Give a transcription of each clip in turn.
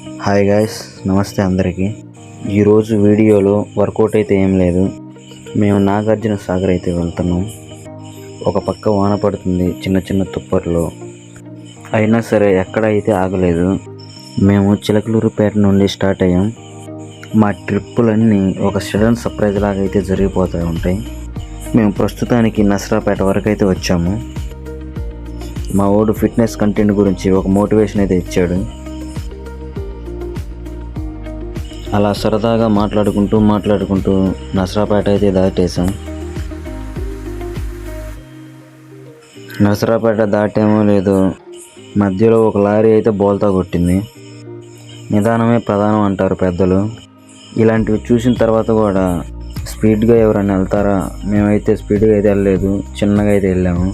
Hi guys, నమస్తే అందరికీ. ఈరోజు వీడియోలో వర్కౌట్ అయితే ఏం లేదు. మేము నాగార్జున సాగర్ అయితే వెళ్తున్నాం. ఒక పక్క వాన పడుతుంది, చిన్న చిన్న తుప్పర్లో. అయినా సరే ఎక్కడ అయితే ఆగలేదు. మేము చిలకలూరుపేట నుండి స్టార్ట్ అయ్యాం. మా ట్రిప్పులన్నీ ఒక సడన్ సర్ప్రైజ్ లాగా అయితే జరిగిపోతూ ఉంటాయి. మేము ప్రస్తుతానికి నసరాపేట వరకు అయితే వచ్చాము. మా వాడు ఫిట్నెస్ కంటెంట్ గురించి ఒక మోటివేషన్ అయితే ఇచ్చాడు. అలా సరదాగా మాట్లాడుకుంటూ నసరాపేట అయితే దాటేసాం. నసరాపేట దాటేమో లేదో మధ్యలో ఒక లారీ అయితే బోల్తా కొట్టింది. నిదానమే ప్రధానం అంటారు పెద్దలు. ఇలాంటివి చూసిన తర్వాత కూడా స్పీడ్గా ఎవరైనా వెళ్తారా? మేమైతే స్పీడ్గా అయితే వెళ్ళలేదు, చిన్నగా అయితే వెళ్ళాము.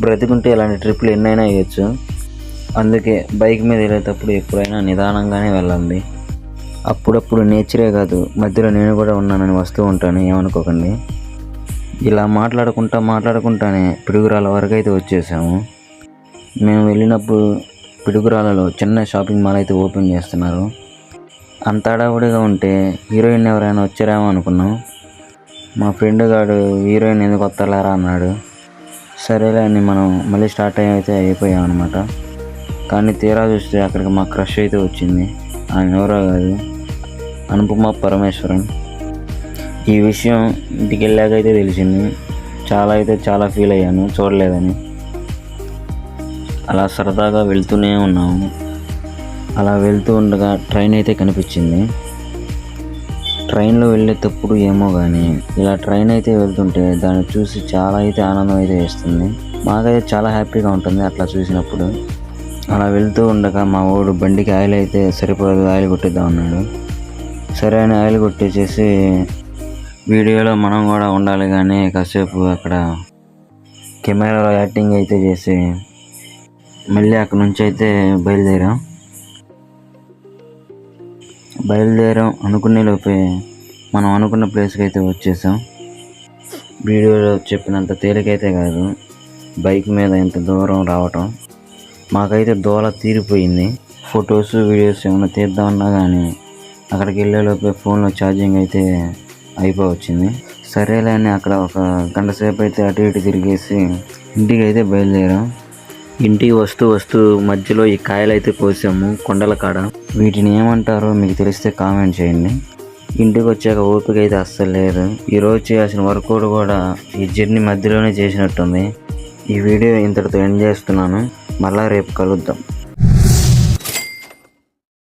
బ్రతికుంటే ఇలాంటి ట్రిప్పులు ఎన్నైనా వేయచ్చు. అందుకే బైక్ మీద వెళ్ళేటప్పుడు ఎప్పుడైనా నిదానంగానే వెళ్ళాలి. అప్పుడప్పుడు నేచరే కాదు, మధ్యలో నేను కూడా ఉన్నానని వస్తూ ఉంటాను, ఏమనుకోకండి. ఇలా మాట్లాడుకుంటానే పిడుగురాల వరకు అయితే వచ్చేసాము. మేము వెళ్ళినప్పుడు పిడుగురాలలో చిన్న షాపింగ్ మాల్ అయితే ఓపెన్ చేస్తున్నారు. అంత హడావుడిగా ఉంటే హీరోయిన్ ఎవరైనా వచ్చారేమో అనుకున్నాం. మా ఫ్రెండ్ గాడు హీరోయిన్ ఎందుకు వస్తలేరా అన్నాడు. సరేలే అని మనం మళ్ళీ స్టార్ట్ అయితే అయిపోయాం అనమాట. కానీ తీరా చూస్తే అక్కడికి మా క్రష్ అయితే వచ్చింది. ఆయన ఎవరో కాదు, అనుపమ పరమేశ్వరన్. ఈ విషయం ఇంటికి వెళ్ళాకైతే తెలిసింది. చాలా ఫీల్ అయ్యాను చూడలేదని. అలా సరదాగా వెళ్తూనే ఉన్నాము. అలా వెళ్తూ ఉండగా ట్రైన్ అయితే కనిపించింది. ట్రైన్లో వెళ్ళేటప్పుడు ఏమో కానీ ఇలా ట్రైన్ అయితే వెళ్తుంటే దాన్ని చూసి చాలా అయితే ఆనందం అయితే వేస్తుంది. మాకైతే చాలా హ్యాపీగా ఉంటుంది అట్లా చూసినప్పుడు. అలా వెళ్తూ ఉండగా మా వాడు బండికి ఆయిల్ అయితే సరిపోదు, ఆయిల్ కొట్టిద్దాం అన్నాడు. సరే అని ఆయిల్ కొట్టేసేసి వీడియోలో మనం కూడా ఉండాలి కానీ కాసేపు అక్కడ కెమెరాలో యాక్టింగ్ అయితే చేసి మళ్ళీ అక్కడ నుంచి అయితే బయలుదేరాం అనుకునే లోపే మనం అనుకున్న ప్లేస్కి అయితే వచ్చేసాం. వీడియోలో చెప్పినంత తేలికైతే కాదు బైక్ మీద ఇంత దూరం రావటం. మాకైతే దోల తీరిపోయింది. ఫొటోస్ వీడియోస్ ఏమైనా తీద్దామన్నా కానీ అక్కడికి వెళ్ళేలోపే ఫోన్లో ఛార్జింగ్ అయితే అయిపోవచ్చింది. సరేలే అని అక్కడ ఒక గంట సేపు అయితే అటు ఇటు తిరిగేసి ఇంటికి అయితే బయలుదేరాం. ఇంటికి వస్తూ మధ్యలో ఈ కాయలు అయితే కోసాము కొండల కాడ. వీటిని ఏమంటారో మీకు తెలిస్తే కామెంట్ చేయండి. ఇంటికి వచ్చాక ఓపిక అయితే అస్సలు లేదు. ఈరోజు చేయాల్సిన వర్కౌట్ కూడా ఈ జర్నీ మధ్యలోనే చేసినట్టుంది. ఈ వీడియో ఇంతటితో ఎండ్ చేస్తున్నాను. మళ్ళీ రేపు కలుద్దాం.